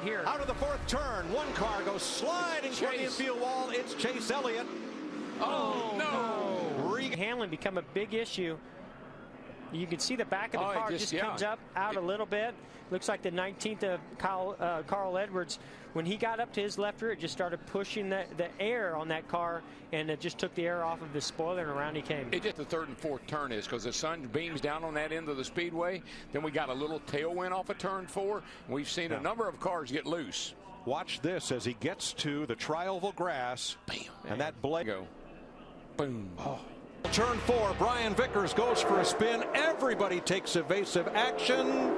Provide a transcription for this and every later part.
here. Out of the fourth turn, one car goes sliding toward the infield wall. It's Chase Elliott. Oh, no. Handling become a big issue. You can see the back of the car just comes up out a little bit. Looks like the 19th of Carl Edwards, when he got up to his left rear, it just started pushing the air on that car, and it just took the air off of the spoiler, and around he came. It just the third and fourth turn is because the sun beams down on that end of the speedway. Then we got a little tailwind off of turn 4. We've seen a number of cars get loose. Watch this as he gets to the tri-oval grass. Bam. And that blade. Go. Boom. Oh. Turn 4, Brian Vickers goes for a spin. Everybody takes evasive action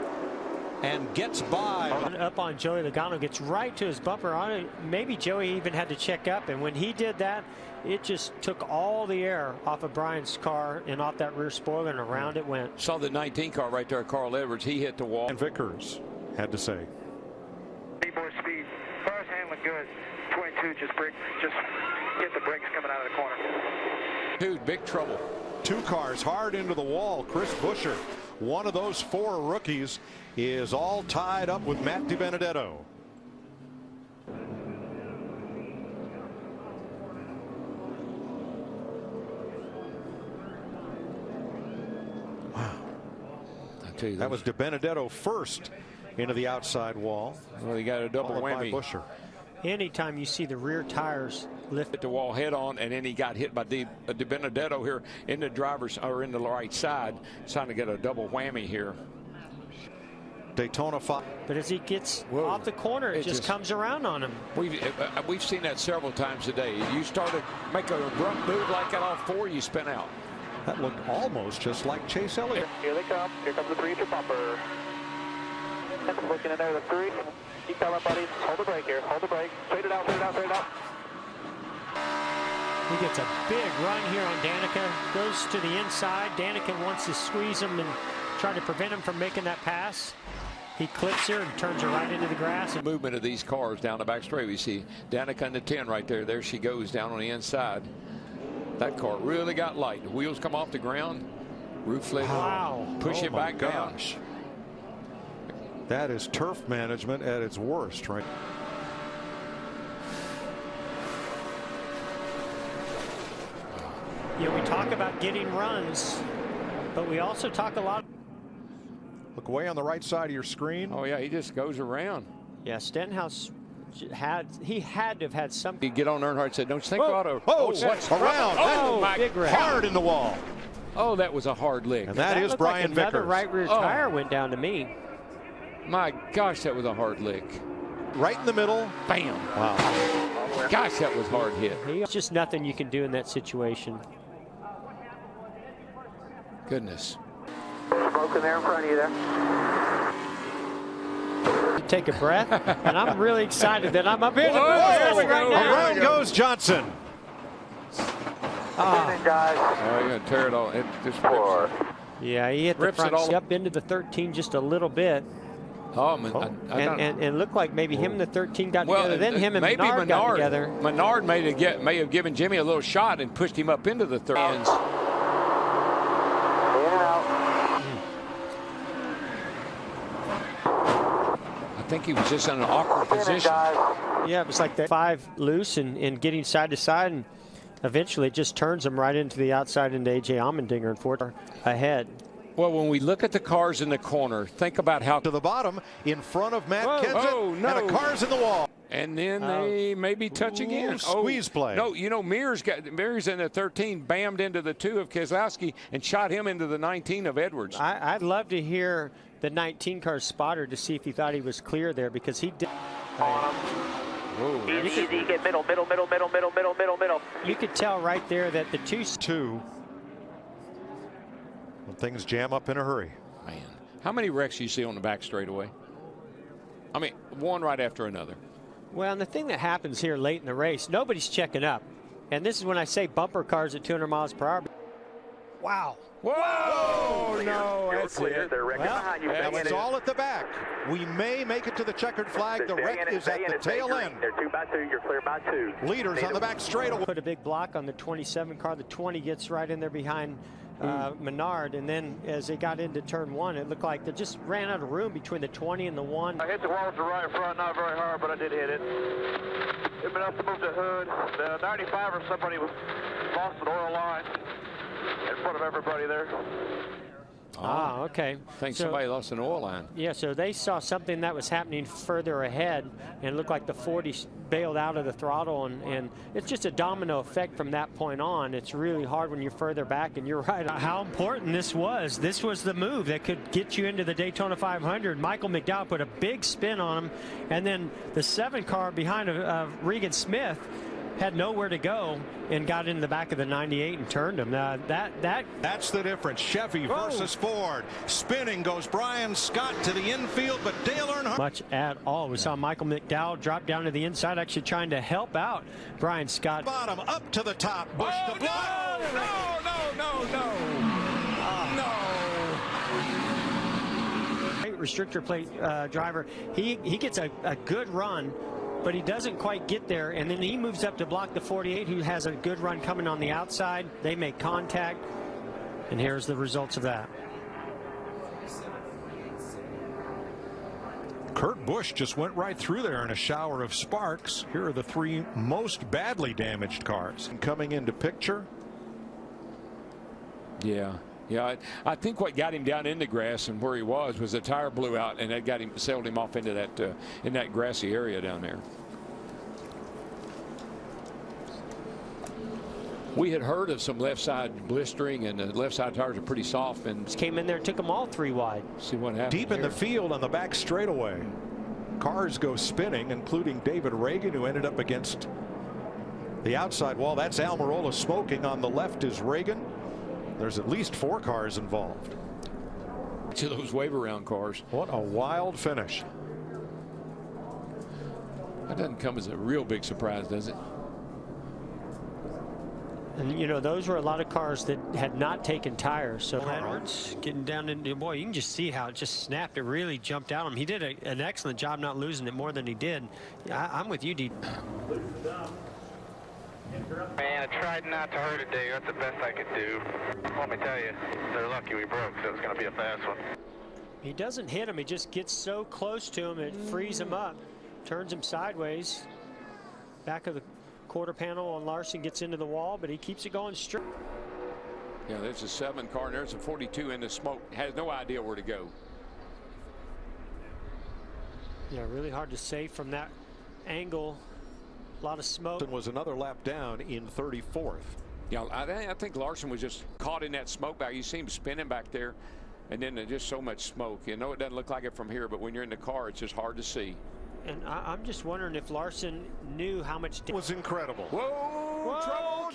and gets by. Up on Joey Logano, gets right to his bumper on it. Maybe Joey even had to check up, and when he did that, it just took all the air off of Brian's car and off that rear spoiler, and around it went. Saw the 19 car right there, Carl Edwards. He hit the wall. And Vickers had to say. More speed. Car's handling good. 22, just get the brakes coming out of the corner. Dude, big trouble. 2 cars hard into the wall. Chris Buescher, one of those 4 rookies, is all tied up with Matt DiBenedetto. Wow. I tell you, that was DiBenedetto first into the outside wall. Well, he got a double whammy. Buescher. Anytime you see the rear tires lift the wall head on, and then he got hit by DiBenedetto here in the driver's or in the right side, trying to get a double whammy here. Daytona 5. But as he gets off the corner, it just comes around on him. We've seen that several times today. You start to make a abrupt move like that off 4, you spin out. That looked almost just like Chase Elliott. Here they come. Here comes the 3-inch bumper. Looking in there, the 3. Keep coming, buddies. Hold the brake here. Hold the brake. Straight it out, straight it out, straight it out. He gets a big run here on Danica. Goes to the inside. Danica wants to squeeze him and try to prevent him from making that pass. He clips her and turns her right into the grass. The movement of these cars down the back straight. We see Danica in the 10 right there. There she goes down on the inside. That car really got light. The wheels come off the ground. Roof lid. Wow. Push it back down. That is turf management at its worst, right? You know, we talk about getting runs, but we also talk a lot. Look away on the right side of your screen. Oh yeah, he just goes around. Yeah, Stenhouse had to have had something. He get on Earnhardt and said, "Don't think about it." What's around? Oh, my big wreck. Hard in the wall. Oh, that was a hard lick. And that is Brian like another Vickers. right rear tire went down to me. My gosh, that was a hard lick. Right in the middle. Bam. Wow. Gosh, that was hard hit. It's just nothing you can do in that situation. Goodness. Broken there in front of you there. Take a breath, and I'm really excited that I'm up here. Whoa, right now. Around goes Johnson. Oh, you're going to tear it all. It just rips. Yeah, he hit the Rips it front all up into the 13 just a little bit. Oh, man. And it looked like maybe him and the 13 got together. Then him and maybe Menard got together. Menard may have given Jimmy a little shot and pushed him up into the 13. I think he was just in an awkward position. Yeah, it was like that 5 loose and getting side to side, and eventually it just turns him right into the outside into A.J. Allmendinger and Ford ahead. Well, when we look at the cars in the corner, think about how to the bottom in front of Matt Kenseth, and the car's in the wall. And then they maybe touch again. Squeeze play. No, you know, Mears in the 13 bammed into the 2 of Keselowski and shot him into the 19 of Edwards. I'd love to hear the 19 car spotter to see if he thought he was clear there, because he did. Easy, get middle. You could tell right there that the 2 when things jam up in a hurry. Man, how many wrecks you see on the back straightaway? I mean, one right after another. Well, and the thing that happens here late in the race, nobody's checking up. And this is when I say bumper cars at 200 miles per hour. Wow. Whoa! No, that's it. Well, it's all at the back. We may make it to the checkered flag. The wreck is at the tail end. They're 2 by 2. You're clear by 2. Leaders on the back straightaway. Put a big block on the 27 car. The 20 gets right in there behind Menard, and then as they got into turn one, it looked like they just ran out of room between the 20 and the 1. I hit the wall with the right front, not very hard, but I did hit it. It enough to move the hood. The 95 or somebody lost an oil line in front of everybody there. Ah, okay. I think somebody lost an oil line. Yeah, so they saw something that was happening further ahead, and it looked like the 40 bailed out of the throttle, and it's just a domino effect from that point on. It's really hard when you're further back, and you're right how important this was. This was the move that could get you into the Daytona 500. Michael McDowell put a big spin on him, and then the 7 car behind Regan Smith had nowhere to go and got into the back of the 98 and turned him. That's the difference. Chevy versus Ford. Spinning goes Brian Scott to the infield, but Dale Earnhardt much at all. We saw Michael McDowell drop down to the inside, actually trying to help out Brian Scott. Bottom up to the top. Bush to block. Great restrictor plate driver. He gets a good run, but he doesn't quite get there, and then he moves up to block the 48, who has a good run coming on the outside. They make contact, and here's the results of that. Kurt Busch just went right through there in a shower of sparks. Here are the 3 most badly damaged cars coming into picture. Yeah. I think what got him down in the grass and where he was the tire blew out, and that got him, sailed him off into that in that grassy area down there. We had heard of some left side blistering, and the left side tires are pretty soft. And came in there and took them all 3 wide. See what happened. Deep in the field on the back straightaway. Cars go spinning, including David Reagan, who ended up against the outside wall. That's Almirola smoking. On the left is Reagan. There's at least 4 cars involved. To those wave around cars. What a wild finish. That doesn't come as a real big surprise, does it? And you know, those were a lot of cars that had not taken tires. So Edwards getting down into, boy, you can just see how it just snapped. It really jumped out on him. He did an excellent job not losing it more than he did. I'm with you, D. Man, I tried not to hurt it, Dave. That's the best I could do. Let me tell you, they're lucky we broke, so it's going to be a fast one. He doesn't hit him. He just gets so close to him, it frees him up, turns him sideways. Back of the quarter panel on Larson gets into the wall, but he keeps it going straight. Yeah, there's a 7 car, and there's a 42 in the smoke. Has no idea where to go. Yeah, really hard to say from that angle. A lot of smoke. Was another lap down in 34th. Yeah, I think Larson was just caught in that smoke bag. You see him spinning back there, and then there's just so much smoke. You know, it doesn't look like it from here, but when you're in the car, it's just hard to see. And I'm just wondering if Larson knew how much. It was incredible. Whoa, trouble.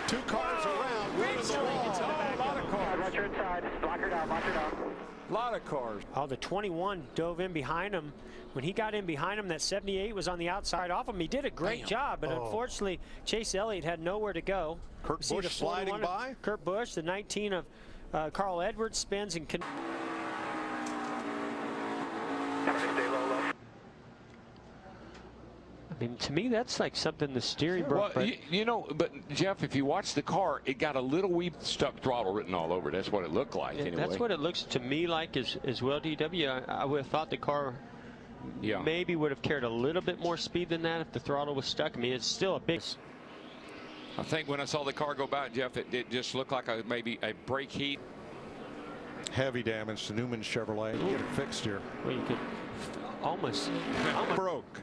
2 cars around. One in the wall. A lot of cars. Watch your inside. Block her down. A lot of cars. Oh, the 21 dove in behind him. When he got in behind him, that 78 was on the outside off him. He did a great job, but unfortunately, Chase Elliott had nowhere to go. Kurt Busch sliding by. Kurt Busch, the 19 of Carl Edwards spins and. I mean, to me, that's like something the steering broke. Well, you know, but Jeff, if you watch the car, it got a little wee stuck throttle written all over it. That's what it looked like. Anyway. That's what it looks to me like as well, DW. I would have thought the car maybe would have carried a little bit more speed than that if the throttle was stuck. I mean, it's still a big. I think when I saw the car go by, Jeff, it just looked like maybe a brake heat. Heavy damage to Newman Chevrolet. Get it fixed here. Well, you could almost broke.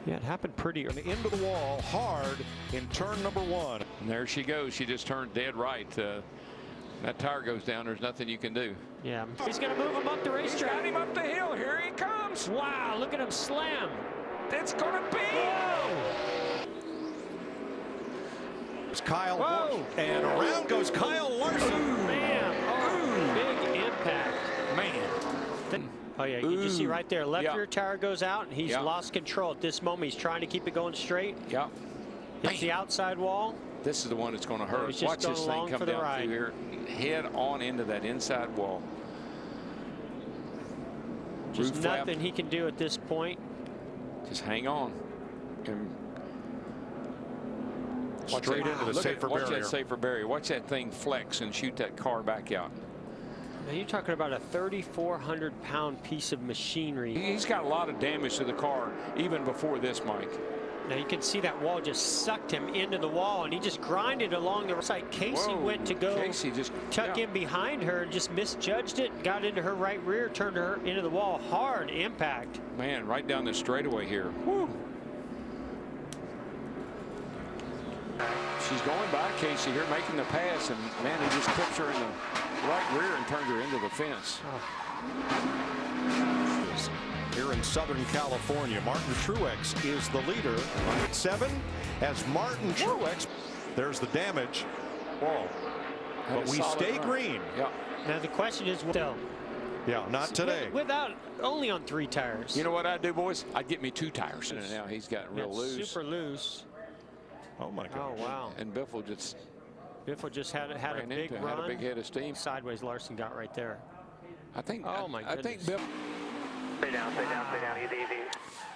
Yeah, it happened pretty early. Into the wall hard in turn number 1. And there she goes. She just turned dead right. That tire goes down. There's nothing you can do. Yeah. He's going to move him up the racetrack. Got him up the hill. Here he comes. Wow, look at him slam. It's going to be. Whoa. It's Kyle Busch. And around goes Kyle Larson. Man. Oh, big impact. Man. Oh, yeah, you see right there, left rear tire goes out, and he's lost control at this moment. He's trying to keep it going straight. Yeah. Hits the outside wall. This is the one that's going to hurt. Watch this thing come down through here, head on into that inside wall. Just nothing he can do at this point. Just hang on. And straight into the safer barrier. Watch that safer barrier. Watch that thing flex and shoot that car back out. Now you're talking about a 3,400-pound piece of machinery. He's got a lot of damage to the car even before this, Mike. Now you can see that wall just sucked him into the wall, and he just grinded along the side. Casey went to go tuck in behind her and just misjudged it, got into her right rear, turned her into the wall. Hard impact. Man, right down the straightaway here. Woo. She's going by Casey here, making the pass, and man, he just clips her in the right rear and turns her into the fence. Here in Southern California, Martin Truex is the leader on 7 as Martin Truex. There's the damage. Whoa. But we stay green. Yeah. Now the question is, still. Yeah, not today. Without only on 3 tires. You know what I'd do, boys? I'd get me 2 tires. And now he's got real loose. Super loose. Oh my God. Oh wow. And Biffle just had a big run. Had a big head of steam. Sideways Larson got right there. I think. Oh my goodness. I think Biffle. Stay down, easy.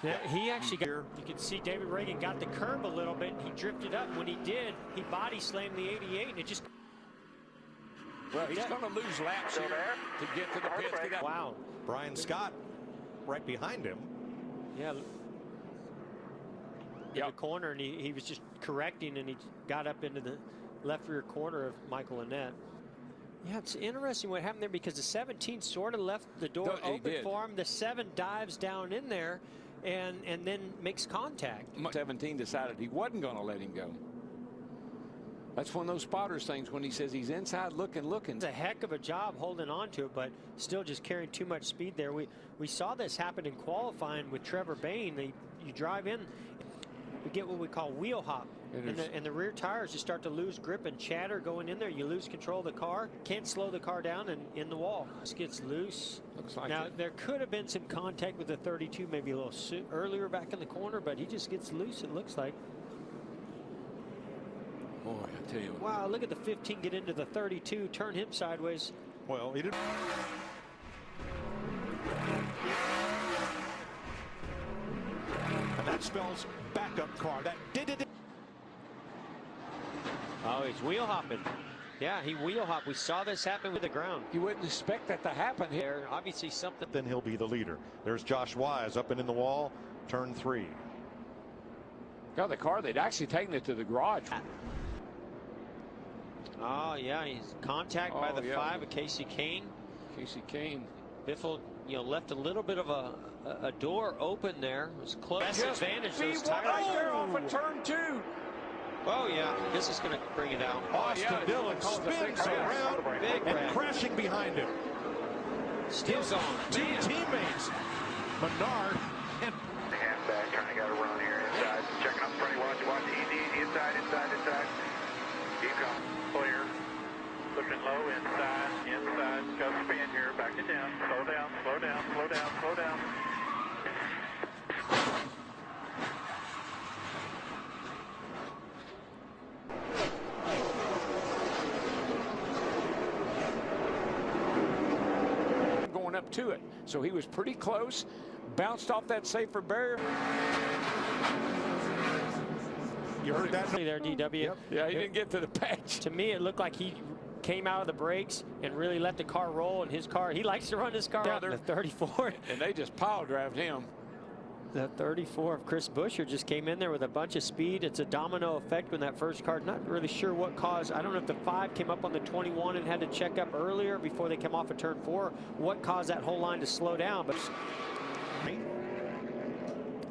Yeah, he actually got. You can see David Reagan got the curb a little bit. He drifted up. When he did, he body slammed the 88, and it just. Well, he's going to lose laps here to get to the pits. Wow. Brian Scott right behind him. Yeah. In the corner, and he was just correcting, and he got up into the left rear corner of Michael Annett. Yeah, it's interesting what happened there, because the 17 sort of left the door open for him. The 7 dives down in there and then makes contact. 17 decided he wasn't going to let him go. That's one of those spotters things when he says he's inside looking. It's a heck of a job holding on to it, but still just carrying too much speed there. We saw this happen in qualifying with Trevor Bayne. You drive in, you get what we call wheel hop. And the rear tires just start to lose grip and chatter going in there. You lose control of the car, can't slow the car down, and in the wall. This gets loose. Looks like now there could have been some contact with the 32 maybe a little earlier back in the corner, but he just gets loose, it looks like. Boy, I tell you what. Wow, look at the 15 get into the 32, turn him sideways. Well, he did. And that spells backup car. That did it. Oh, he's wheel hopping. Yeah, he wheel hopped. We saw this happen with the ground. You wouldn't expect that to happen here. Obviously something. Then he'll be the leader. There's Josh Wise up and in the wall, turn 3. Got the car. They'd actually taken it to the garage. Oh, yeah, he's contact by the 5 of Casey Kane. Casey Kane. Biffle, left a little bit of a door open there. It was close. Best advantage. Those tires. Right there off of turn 2. Oh, yeah, this is going to bring it out. Austin Dillon spins around and crashing behind him. Still on. 2 teammates, Menard and Halfback trying to get a run here inside. Checking up front. Watch. Easy. Inside. Keep going. Clear. Looking low. Inside. Got a spin here. Back it down. Slow down. Going up to it. So he was pretty close. Bounced off that safer barrier. you heard that there, DW. Yep. Yeah, he didn't get to the patch. To me, it looked like he came out of the brakes and really let the car roll. And his car, he likes to run his car out in the 34. And they just pile drived him. The 34 of Chris Buescher just came in there with a bunch of speed. It's a domino effect when that first car, not really sure what caused. I don't know if the 5 came up on the 21 and had to check up earlier before they come off of turn 4. What caused that whole line to slow down? But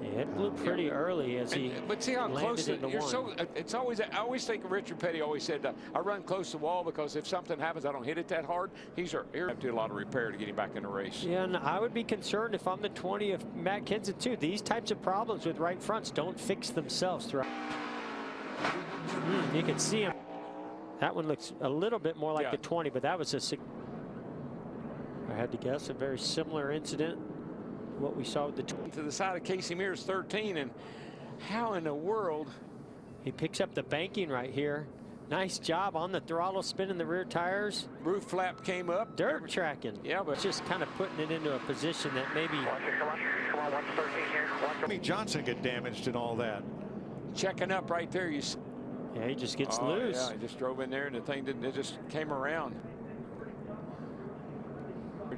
yeah, it blew pretty early as he but see how close into you're one. so. It's always. I always think Richard Petty always said, "I run close to the wall because if something happens, I don't hit it that hard." He's have to do a lot of repair to get him back in the race. Yeah, and I would be concerned if I'm the 20 of Matt Kenseth too. These types of problems with right fronts don't fix themselves throughout. You can see him. That one looks a little bit more like the 20, but that was I had to guess a very similar incident. What we saw with the to the side of Casey Mears 13, and how in the world he picks up the banking right here. Nice job on the throttle, spinning the rear tires. Roof flap came up. Dirt tracking. Yeah, but just kind of putting it into a position that maybe. Come on. 113 here. Jimmy Johnson get damaged in all that. Checking up right there. You see. Yeah, he just gets loose. Yeah, he just drove in there and the thing didn't, it just came around.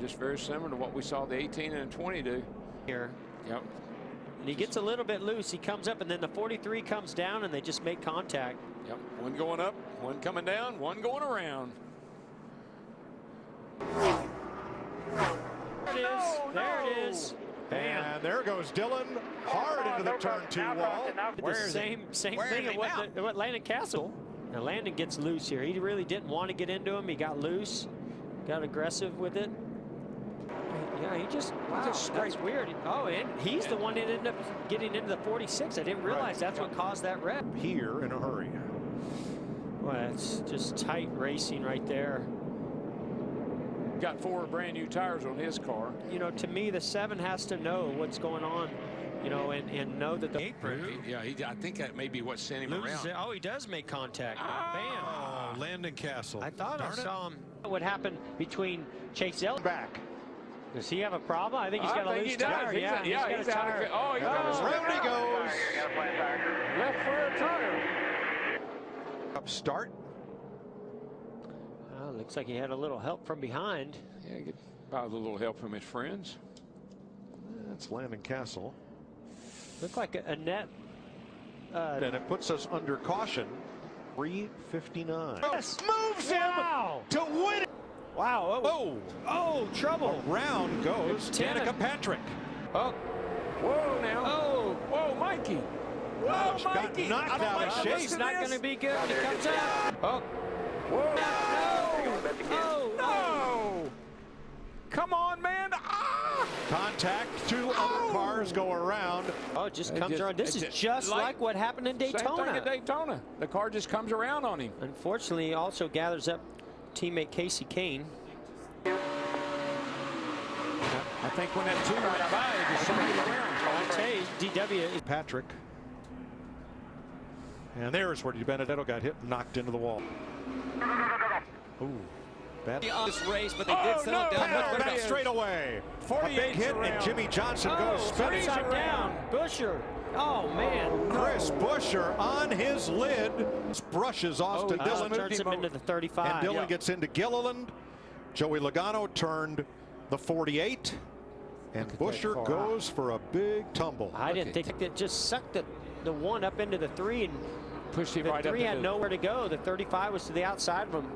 Just very similar to what we saw the 18 and 20 do. Here. Yep. And he gets a little bit loose. He comes up and then the 43 comes down and they just make contact. Yep. One going up, one coming down, one going around. There it is. There it is. Bam. And there goes Dillon hard into the turn 2 wall. The same thing at what Landon Castle. Now Landon gets loose here. He really didn't want to get into him. He got loose, got aggressive with it. Yeah, he just, that's weird. Oh, and he's the one that ended up getting into the 46. I didn't realize that's what caused that wreck. Here in a hurry. Well, it's just tight racing right there. Got 4 brand new tires on his car. You know, to me, the 7 has to know what's going on, you know, and know that the 8. Yeah, I think that may be what sent him around. Oh, he does make contact. Bam. Oh, Landon Castle. I thought I saw him. What happened between Chase Elliott back? Does he have a problem? I think he's got a loose tire. Yeah, he's got a tire. Oh, he got a round he goes. Got a flat tire. Left rear tire. Up start. Well, looks like he had a little help from behind. Yeah, get about a little help from his friends. That's Landon Castle. Looked like a net. And it puts us under caution. 3:59. Yes. Moves him to win it. Wow. Oh, trouble. Around goes Danica Patrick. Oh. Whoa, now. Oh. Whoa, Mikey. Whoa, Whoa, Mikey. got knocked out of shape. It's not going to be good. He comes out. Oh. Whoa. No. No. Come on, man. Ah. Contact. 2 other cars go around. Oh, it just comes around. This is just like what happened in Daytona. Same thing at Daytona. The car just comes around on him. Unfortunately, he also gathers up teammate Casey Kane. I think when that 2 went by, it just shot him around. I tell you, DW. Patrick. And there's where Benedetto got hit and knocked into the wall. Ooh. Bad. On this race, but they did settle down much better. Back straight away. A big hit, and Jimmy Johnson goes spinning. Upside down. Busher. Oh, man. Chris Busher on his lid. Brushes Austin Dillon. Turns him into the 35. And Dillon gets into Gilliland. Joey Logano turned the 48. And Busher goes for a big tumble. I didn't think it just sucked the 1 up into the 3 and pushed him the right up. 3 had nowhere to go. The 35 was to the outside of him.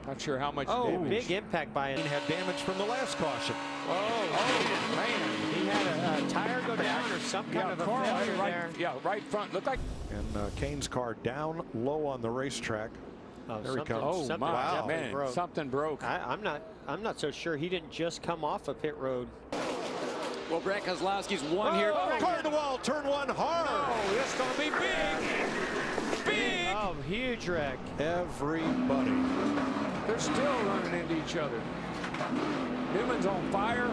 Not sure how much damage. Big impact by it. He had damage from the last caution. Oh, man. He had a tire go down or some kind of a failure there. Yeah, right front. Looked like. And Kane's car down low on the racetrack. There he comes. Oh, wow. Man, broke. something broke. I'm not so sure he didn't just come off of pit road. Well, Grant Keselowski's won here. Car to the wall, turn 1 hard. Oh, that's going to be big. Big. Oh, huge wreck. Everybody. They're still running into each other. Newman's on fire.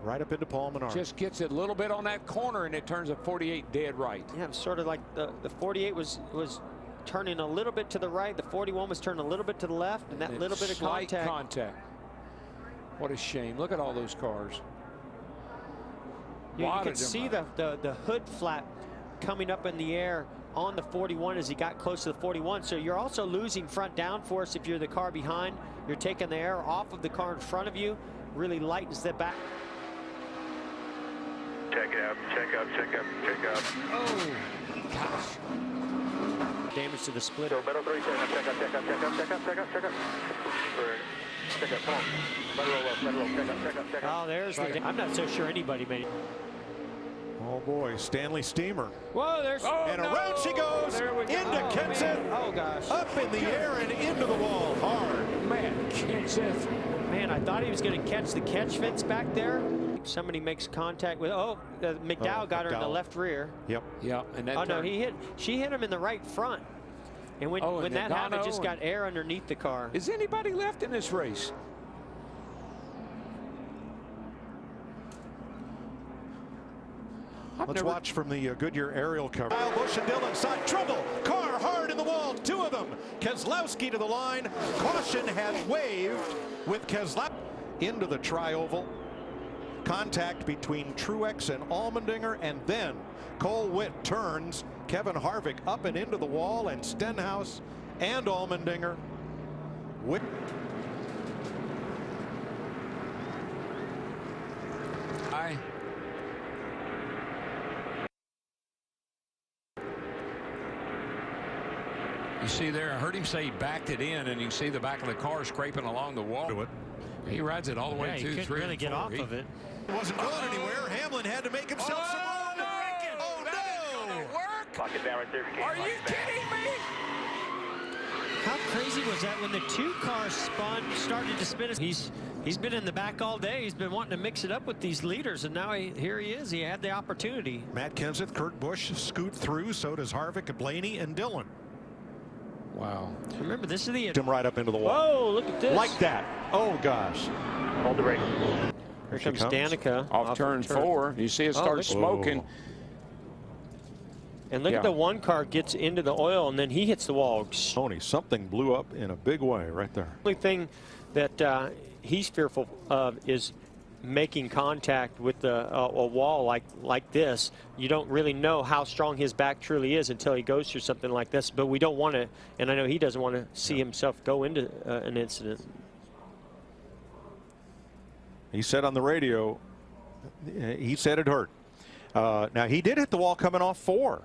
Right up into Paul Menard. Just gets it a little bit on that corner, and it turns a 48 dead right. Yeah, it's sort of like the 48 was turning a little bit to the right. The 41 was turning a little bit to the left, and that little bit of contact. What a shame. Look at all those cars. You could see the hood flap coming up in the air on the 41 as he got close to the 41. So you're also losing front downforce if you're the car behind. You're taking the air off of the car in front of you. Really lightens the back. Check it out. Check up. Check up. Check up. Oh, gosh. Damage to the splitter. So middle 3, check up. Check up. Check up. Check up. Check up. Check up. Check up. Check up. Come on. Let roll up. Let roll. Check up. Check up. Check up. Oh, there's the. I'm not so sure anybody made it. Oh boy, Stanley Steamer. Whoa, there's. And around she goes into Kenseth. Oh gosh. Up in the air and into the wall hard. Man, Kenseth. Man, I thought he was going to catch the catch fence back there. Somebody makes contact with. McDowell got her in the left rear. Yep. Yeah, and that. Oh no, she hit him in the right front. And when that happened, it just got air underneath the car. Is anybody left in this race? Let's watch from the Goodyear aerial cover. Kyle Busch and Dillon side trouble. Car hard in the wall. 2 of them. Keselowski to the line. Caution has waved with Keselowski. into the tri-oval. Contact between Truex and Allmendinger, and then Cole Witt turns Kevin Harvick up and into the wall, and Stenhouse and Allmendinger. Witt. You see there, I heard him say he backed it in, and you see the back of the car scraping along the wall. He rides it all the way he to couldn't 3 really and get 4. off of it. It wasn't going anywhere. Hamlin had to make himself some room. Oh, no! Lock it down right there. Are you kidding me? How crazy was that when the two cars started to spin? He's been in the back all day. He's been wanting to mix it up with these leaders, and now here he is. He had the opportunity. Matt Kenseth, Kurt Busch scoot through. So does Harvick, Blaney, and Dillon. Wow. Remember, this is the Him right up into the wall. Whoa, look at this. Like that. Oh, gosh. Hold the brake. Here comes Danica. Off turn 4. You see it start smoking. And look at the one car gets into the oil, and then he hits the wall. Tony, something blew up in a big way right there. The only thing that he's fearful of is making contact with a wall like this. You don't really know how strong his back truly is until he goes through something like this. But we don't want to, and I know he doesn't want to see himself go into an incident. He said on the radio, he said it hurt. Now, he did hit the wall coming off 4.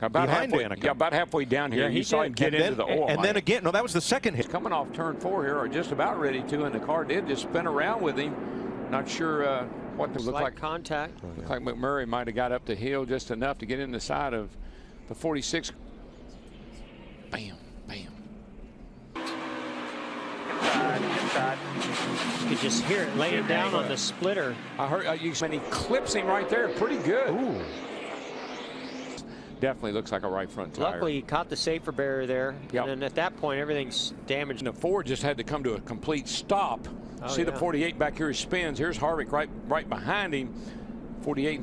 About halfway down here, you saw him get into the oil. And then again, no, that was the second hit. He's coming off turn 4 here, or just about ready to, and the car did just spin around with him. Not sure what this looked like. Contact. Looked like McMurray might have got up the hill just enough to get in the side of the 46. Bam, bam. Inside. You could just hear it laying down on the splitter. I heard and he clips him right there pretty good. Ooh. Definitely looks like a right front tire. Luckily, he caught the safer barrier there. Yep. And then at that point, everything's damaged. And the Ford just had to come to a complete stop. See the 48 back here, he spins. Here's Harvick right behind him. 48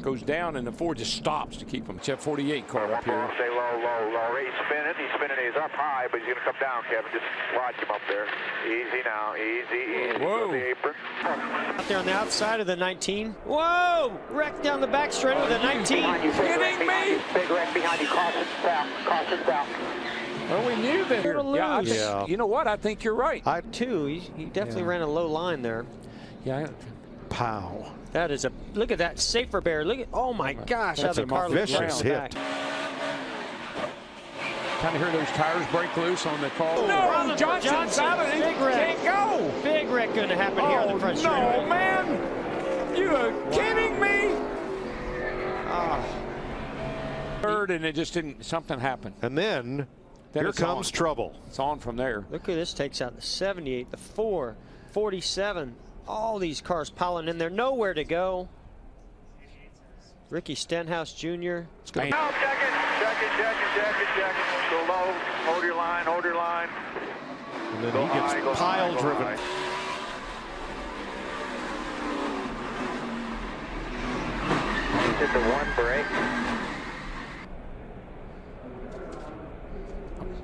goes down, and the Ford just stops to keep him. It's that 48 car up here. Stay low, low, low. He's spinning. He's up high, but he's going to come down, Kevin. Just watch him up there. Easy now. Easy. Whoa. The apron. Out there on the outside of the 19. Whoa! Wrecked down the back straight with the 19. Kidding me? Big wreck behind you. Caution south. Caution south. Well, we knew that. Yeah, you know what? I think you're right. He definitely ran a low line there. Yeah. Pow. That is look at that safer bear. Look at, oh my gosh, how the car looks vicious hit. Kind of hear those tires break loose on the car. No, Johnson's out of it. Big wreck. Can't go. Big wreck going to happen here on the front straightaway. No, man. You are kidding me. Third, and it just didn't, something happened. And then here comes trouble. It's on from there. Look who this takes out, the 78, the 4, 47. All these cars piling in there, nowhere to go. Ricky Stenhouse Jr. It's going Now, check it. Go low. Hold your line. and then he gets pile driven. Did the one break.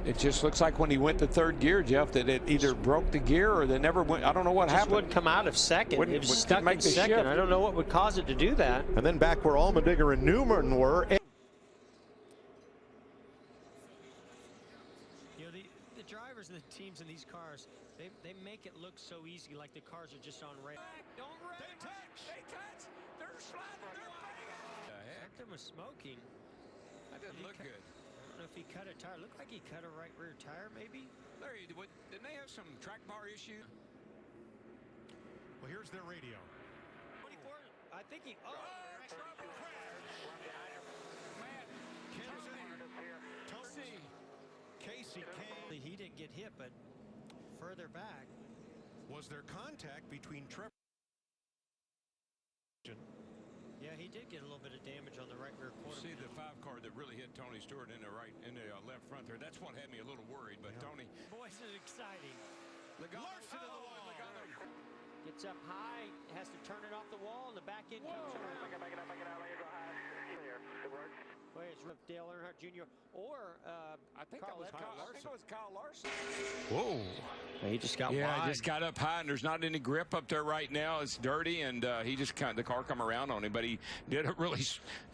It just looks like when he went to third gear, Jeff, that it either broke the gear or they never went. I don't know what happened. Wouldn't come out of second. It was stuck in second. Shift. I don't know what would cause it to do that. And then back where Allmendinger and Newman were. You know, the drivers and the teams in these cars, they make it look so easy, like the cars are just on rail. Don't wreck. They touch. They're sliding. Something was smoking. That didn't look good. I don't know if he cut a tire. Looked like he cut a right rear tire, maybe. Larry, didn't they have some track bar issue? Well, here's their radio. 24. I think he. Casey Kane. He didn't get hit, but further back. Was there contact between Trevor? Yeah, he did get a little bit of damage on the right rear quarter. See the 5 car that really hit Tony Stewart in the left front there. That's what had me a little worried. But Tony, boy, this is exciting. Logano to the wall. Gets up high, has to turn it off the wall, and the back end comes around. Back it out. Let you go high. Clear. Good work. Wait, it's Dale Earnhardt Jr. or I think Carl it was Kyle Larson. Whoa. He just got Yeah, wide. just got up high, and there's not any grip up there right now. It's dirty, and he just the car come around on him, but he did a really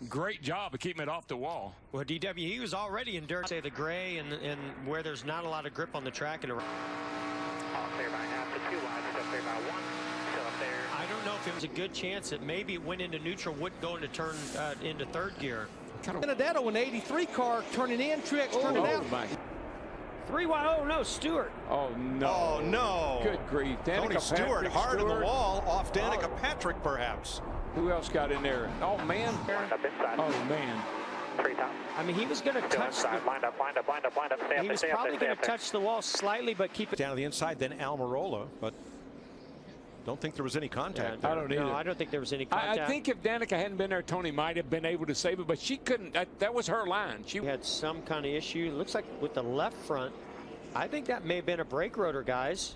great job of keeping it off the wall. Well, DW, he was already in dirt, say the gray, and where there's not a lot of grip on the track. And Off there by half to 2 wide, up there by 1. Still up there. I don't know if it was a good chance that maybe it went into neutral, wouldn't go into turn into third gear. Benedetto in the 83 car turning in, Tricks turning out. My. 3 wide. Oh no, Stewart. Oh no. Oh no. Good grief. Tony Stewart hard on the wall, off Danica Patrick perhaps. Who else got in there? Oh man. Lined up inside. Oh man. 3 top. I mean, he was going to Still touch. inside. Lined up. Stay up He there, was probably going to touch the wall slightly, but keep it Down to the inside, then Almirola, but don't think there was any contact. I don't either. No, I don't think there was any contact. I think if Danica hadn't been there, Tony might have been able to save it, but she couldn't. That was her line. She had some kind of issue. It looks like with the left front. I think that may have been a brake rotor, guys.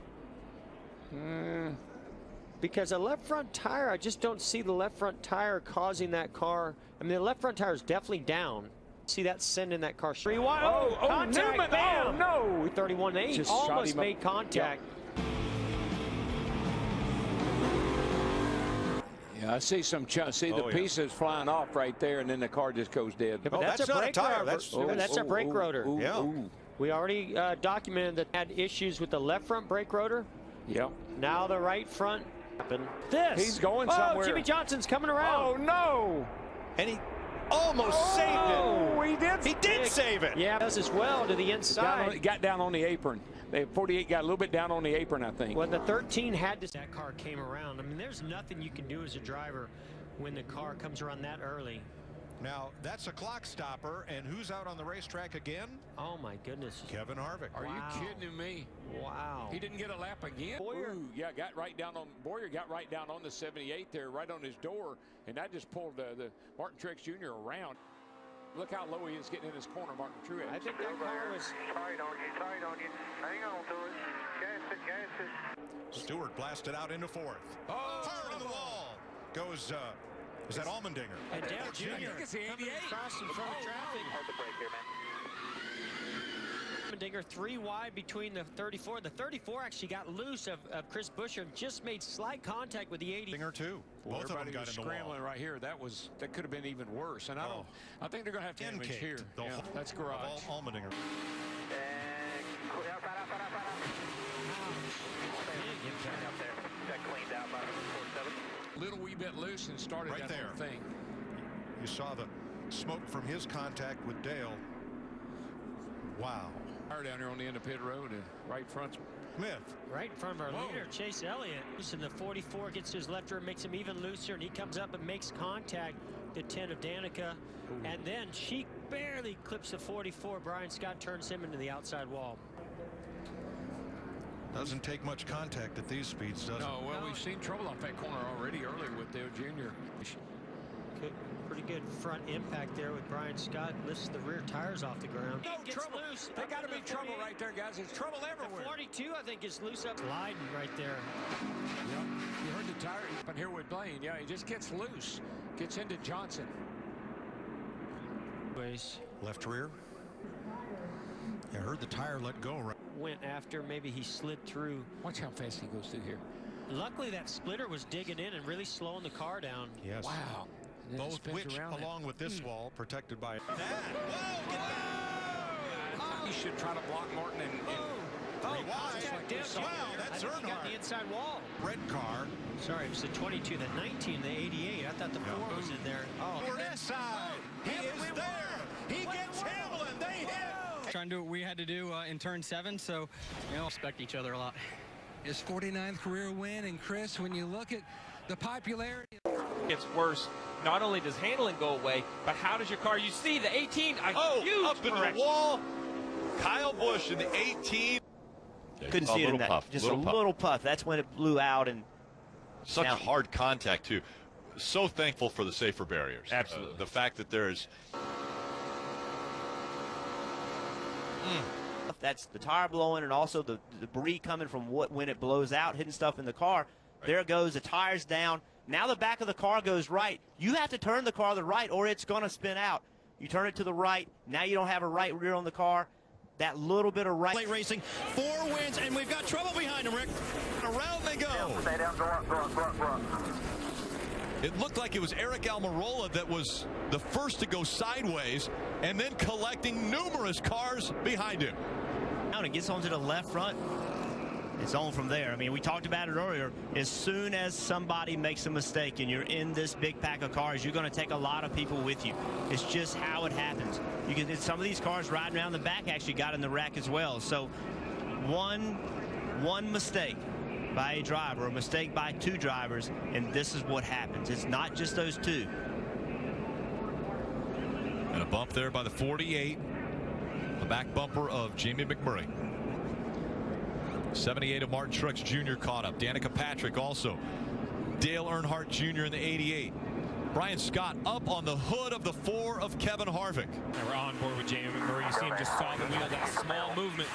Because a left front tire, I just don't see the left front tire causing that car. I mean, the left front tire is definitely down. See that sending that car straight wide. Oh, contact! Newman! Bam! Oh no! 31.8 Just shot almost him up. made contact. Yeah, I see some. See the pieces flying off right there, and then the car just goes dead. Yeah, but that's a not a brake tire. rotor. That's a brake rotor. Yeah. We already documented that had issues with the left front brake rotor. Yep. Now the right front. This. He's going somewhere. Oh, Jimmy Johnson's coming around. Oh no! And he almost saved it. Oh, he did. He did save it. Yeah, does as well to the inside. Got down on the apron. The 48 got a little bit down on the apron, I think. When the 13 had to. That car came around. I mean, there's nothing you can do as a driver when the car comes around that early. Now, that's a clock stopper, and who's out on the racetrack again? Oh, my goodness. Kevin Harvick. Are you kidding me? Wow. He didn't get a lap again? Boyer. Ooh, yeah, Boyer got right down on the 78 there, right on his door, and that just pulled the Martin Truex Jr. around. Look how low he is getting in his corner, Martin Truex. I think that car was. Tight on you. Hang on to it. Gas it. Stewart blasted out into fourth. Oh! Hard on the wall. Goes, is that Allmendinger? And Dale Jr. it's the 88. coming across in front of traffic. Hard to break here, man. Allmendinger 3 wide between the 34. The 34 actually got loose of Chris Buescher and just made slight contact with the 80. Allmendinger too. Well, Both of them got was in the wall. scrambling right here. That could have been even worse. And I think they're going to have to image here. Yeah, that's garage. Allmendinger. Back up there. Got cleaned out by 47. Little wee bit loose and started Right that there. whole thing. You saw the smoke from his contact with Dale. Wow. Down here on the end of pit road, right front. Smith. Right in front of our leader, Chase Elliott. And the 44 gets to his left rear, makes him even looser, and he comes up and makes contact. The 10 of Danica. Ooh. And then she barely clips the 44. Brian Scott turns him into the outside wall. Doesn't take much contact at these speeds, does it? No, well, we've seen trouble off that corner already earlier with Dale Jr. Pretty good front impact there with Brian Scott. Lifts the rear tires off the ground. No trouble. Loose. They got to be trouble right there, guys. There's trouble everywhere. The 42, I think, is loose up. Sliding right there. Yep. You heard the tire up here with Blaine. Yeah, he just gets loose. Gets into Johnson. Left rear. I heard the tire let go. Right. Went after, maybe he slid through. Watch how fast he goes through here. Luckily, that splitter was digging in and really slowing the car down. Yes. Wow. Both which, along with this wall, protected by that. Whoa, get back! You should try to block Martin and three wide. Wow, that's Earnhardt. Got the inside wall. Red car. Sorry, it was the 22, the 19, the 88. I thought the 4 was in there. Oh, we're inside. He is there. He gets Hamlin. They hit. Trying to do what we had to do in turn 7, so respect each other a lot. His 49th career win, and Chris, when you look at the popularity, it's worse. Not only does handling go away, but how does your car? You see the 18, huge up into the wall. Kyle Busch in the 18. Couldn't see it in that. Puff, just a little puff. That's when it blew out, and such hard contact too. So thankful for the safer barriers. Absolutely. The fact that there's. That's the tire blowing, and also the debris coming from when it blows out, hitting stuff in the car. Right. There it goes. The tire's down. Now the back of the car goes right. You have to turn the car to the right, or it's going to spin out. You turn it to the right. Now you don't have a right rear on the car. That little bit of right. Late racing, 4 wins, and we've got trouble behind him, Rick. Around they go. Stay down, go up, go up, go up, go up. It looked like it was Eric Almirola that was the first to go sideways and then collecting numerous cars behind him. Now it gets onto the left front. It's on from there. I mean, we talked about it earlier. As soon as somebody makes a mistake and you're in this big pack of cars, you're going to take a lot of people with you. It's just how it happens. You can. Some of these cars riding around the back actually got in the wreck as well. So one mistake by a driver, a mistake by 2 drivers, and this is what happens. It's not just those 2. And a bump there by the 48. The back bumper of Jamie McMurray. 78 of Martin Truex Jr. caught up. Danica Patrick also. Dale Earnhardt Jr. in the 88. Brian Scott up on the hood of the 4 of Kevin Harvick. And we're on board with Jamie McMurray. You see him just saw the wheel, that small movement.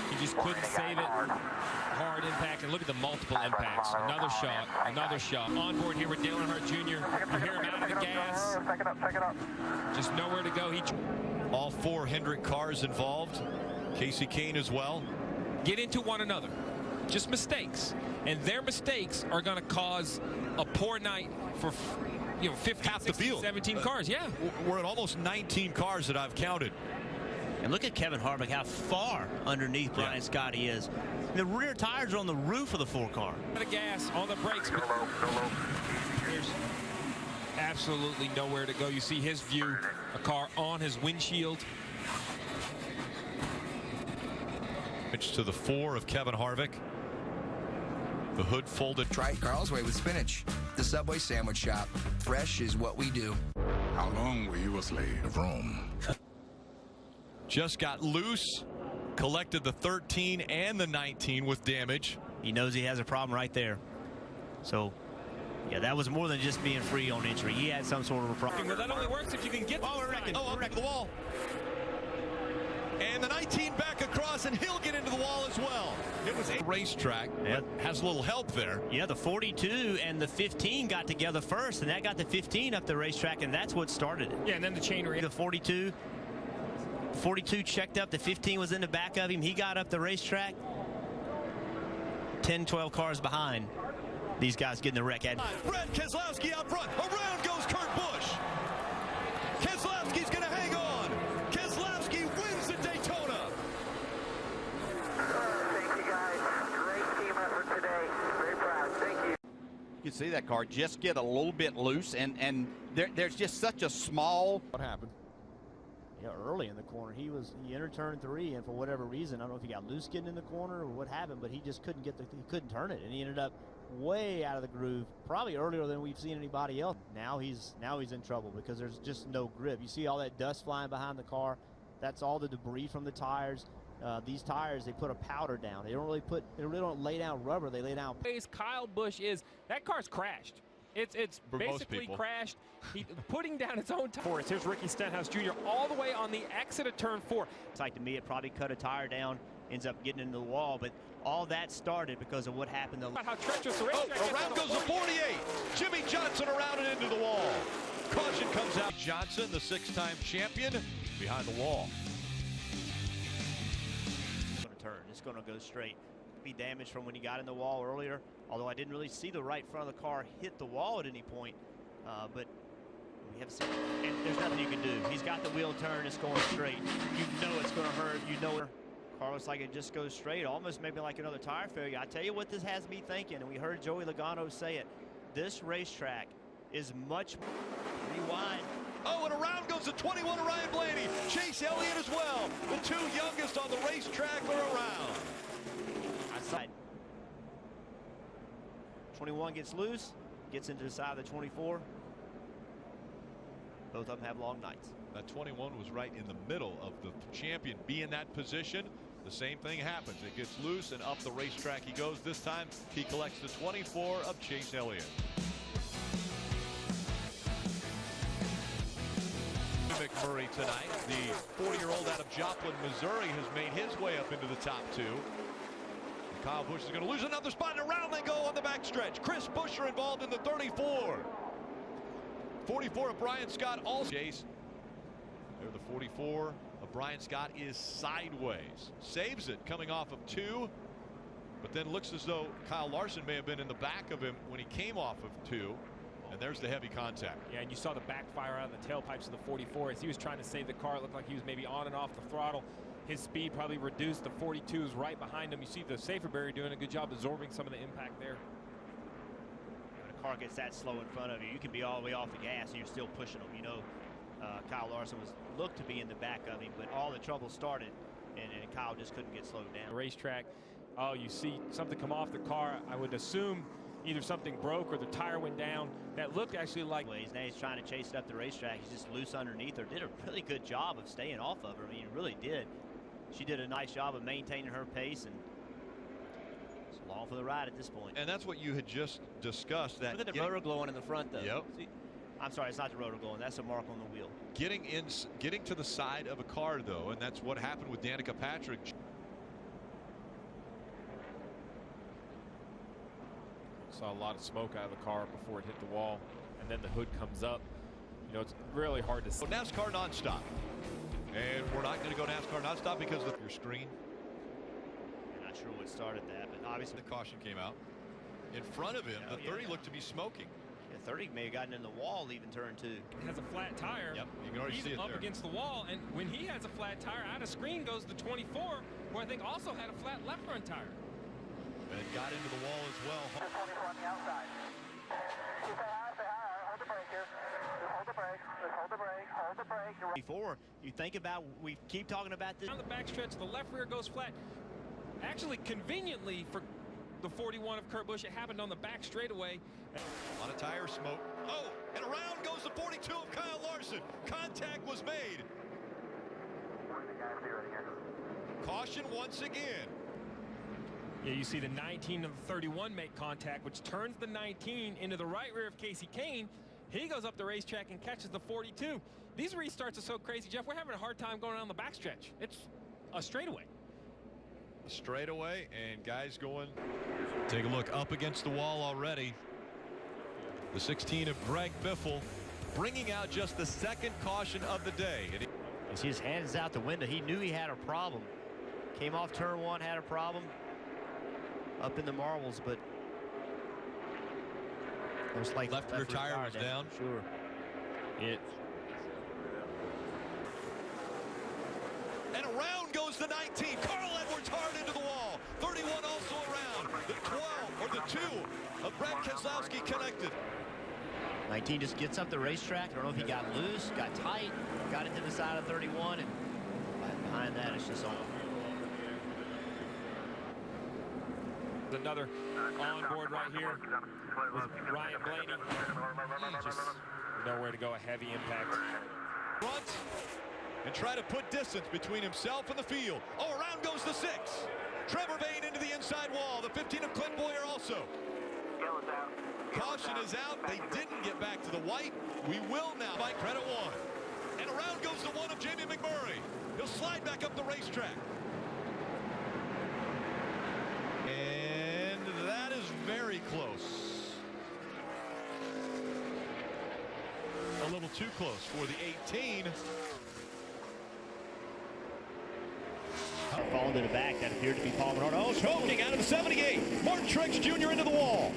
He just couldn't save it. Hard impact, and look at the multiple impacts. Another shot, another shot. On board here with Dale Earnhardt Jr. You hear him out of the gas. Check it up. Just nowhere to go. All 4 Hendrick cars involved. Casey Kane as well. Get into one another. Just mistakes. And their mistakes are going to cause a poor night for 15, half the 16, field. 17 cars. Yeah. We're at almost 19 cars that I've counted. And look at Kevin Harvick, how far underneath Brian Scott he is. The rear tires are on the roof of the 4 car. The gas on the brakes. But there's absolutely nowhere to go. You see his view, a car on his windshield. Pitch to the 4 of Kevin Harvick. The hood folded. Try Carl's Way with spinach. The Subway sandwich shop. Fresh is what we do. How long were you a slave of Rome? Just got loose. Collected the 13 and the 19 with damage. He knows he has a problem right there. So, yeah, that was more than just being free on entry. He had some sort of a problem. Well, that only works if you can get. We're wrecking. Oh, up the wall. And the 19 back across, and he'll get into the wall as well. It was a racetrack. Yep. Has a little help there. Yeah, the 42 and the 15 got together first, and that got the 15 up the racetrack, and that's what started it. Yeah, and then the chain reaction. The 42 checked up. The 15 was in the back of him. He got up the racetrack. 10, 12 cars behind. These guys getting the wreck. Brad Keselowski out front. Around goes Kurt Busch. Keselowski's going to hang on. Keselowski wins the Daytona. Thank you, guys. Great team effort today. Very proud. Thank you. You can see that car just get a little bit loose, and there's just such a small. What happened? Yeah, early in the corner, he entered turn 3, and for whatever reason, I don't know if he got loose getting in the corner or what happened, but he just couldn't he couldn't turn it, and he ended up way out of the groove, probably earlier than we've seen anybody else. Now he's in trouble because there's just no grip. You see all that dust flying behind the car. That's all the debris from the tires. These tires, they put a powder down. They really don't lay down rubber. They lay down. Kyle Busch that car's crashed. It's basically crashed. He putting down its own tires. Here's Ricky Stenhouse Jr. all the way on the exit of turn 4. It's like to me, it probably cut a tire down, ends up getting into the wall, but all that started because of what happened. How treacherous the racetrack around goes the 48. Jimmy Johnson around and into the wall. Caution comes out. Johnson, the 6-time champion, behind the wall. It's going to turn. It's going to go straight. Be damaged from when he got in the wall earlier, although I didn't really see the right front of the car hit the wall at any point, but we have seen, and there's nothing you can do. He's got the wheel turn. It's going straight. You know it's going to hurt. You know it. Car looks like it just goes straight, almost maybe like another tire failure. I tell you what this has me thinking, and we heard Joey Logano say it. This racetrack is much rewind. Oh, and around goes the 21 of Ryan Blaney. Chase Elliott as well. The 2 youngest on the racetrack are around. Outside. 21 gets loose, gets into the side of the 24. Both of them have long nights. That 21 was right in the middle of the champion. Be in that position. The same thing happens. It gets loose and up the racetrack he goes. This time he collects the 24 of Chase Elliott. McMurray tonight. The 40-year-old out of Joplin, Missouri, has made his way up into the top 2. Kyle Busch is going to lose another spot, and around they go on the backstretch. Chris Buescher involved in the 34. 44 of Brian Scott also. Chase There, the 44 of Brian Scott is sideways. Saves it coming off of 2, but then looks as though Kyle Larson may have been in the back of him when he came off of 2. And there's the heavy contact. Yeah, and you saw the backfire out of the tailpipes of the 44 as he was trying to save the car. It looked like he was maybe on and off the throttle. His speed probably reduced. The 42 is right behind him. You see the safer barrier doing a good job absorbing some of the impact there. When a car gets that slow in front of you, you can be all the way off the gas and you're still pushing them. You know, Kyle Larson looked to be in the back of him, but all the trouble started, and Kyle just couldn't get slowed down. The racetrack, oh, you see something come off the car. I would assume either something broke or the tire went down. That looked actually like. Now he's trying to chase it up the racetrack. He's just loose underneath her. Did a really good job of staying off of her. I mean, he really did. She did a nice job of maintaining her pace, and it's along for the ride at this point. And that's what you had just discussed. That look at the rotor glowing in the front, though. Yep. See, I'm sorry, it's not the rotor glowing. That's a mark on the wheel. Getting to the side of a car, though, and that's what happened with Danica Patrick. Saw a lot of smoke out of the car before it hit the wall, and then the hood comes up. You know, it's really hard to see. NASCAR nonstop. And we're not going to go NASCAR nonstop because of your screen. I'm not sure what started that, but obviously the caution came out. In front of him, the 30 looked to be smoking. Yeah, 30 may have gotten in the wall leaving turn 2. It has a flat tire. Yep, you can already see it up there. Against the wall, and when he has a flat tire, out of screen goes the 24, who I think also had a flat left front tire. And got into the wall as well. 24 on the outside. Say hi, hold the brake here. Hold the brake, hold the brake, hold the brake. Before you think about, we keep talking about this. On the backstretch, the left rear goes flat. Actually, conveniently for the 41 of Kurt Busch, it happened on the back straightaway. A lot of tire smoke. Oh, and around goes the 42 of Kyle Larson. Contact was made. Caution once again. Yeah, you see the 19 of the 31 make contact, which turns the 19 into the right rear of Casey Kane. He goes up the racetrack and catches the 42. These restarts are so crazy, Jeff. We're having a hard time going down the backstretch. It's a straightaway. A straightaway, and guys going. Take a look up against the wall already. The 16 of Greg Biffle bringing out just the second caution of the day. You see his hands out the window. He knew he had a problem. Came off turn 1, had a problem up in the marbles, but most likely left rear tire was down. Sure. And around goes the 19. Carl Edwards hard into the wall. 31 also around. The 12 or the 2 of Brad Keselowski connected. 19 just gets up the racetrack. I don't know if he got loose, got tight, got into the side of 31, and behind that it's just on. Another on board right here with Ryan Blaney. Just nowhere to go, a heavy impact. Front and try to put distance between himself and the field. Oh, around goes the 6. Trevor Bayne into the inside wall. The 15 of Clint Boyer also. Caution is out. They didn't get back to the white. We will now. By credit 1. And around goes the 1 of Jamie McMurray. He'll slide back up the racetrack. And that is very close. A little too close for the 18. Falling to the back, that appeared to be Paul Menard. Oh, Smoking out of the 78. Martin Truex Jr. into the wall.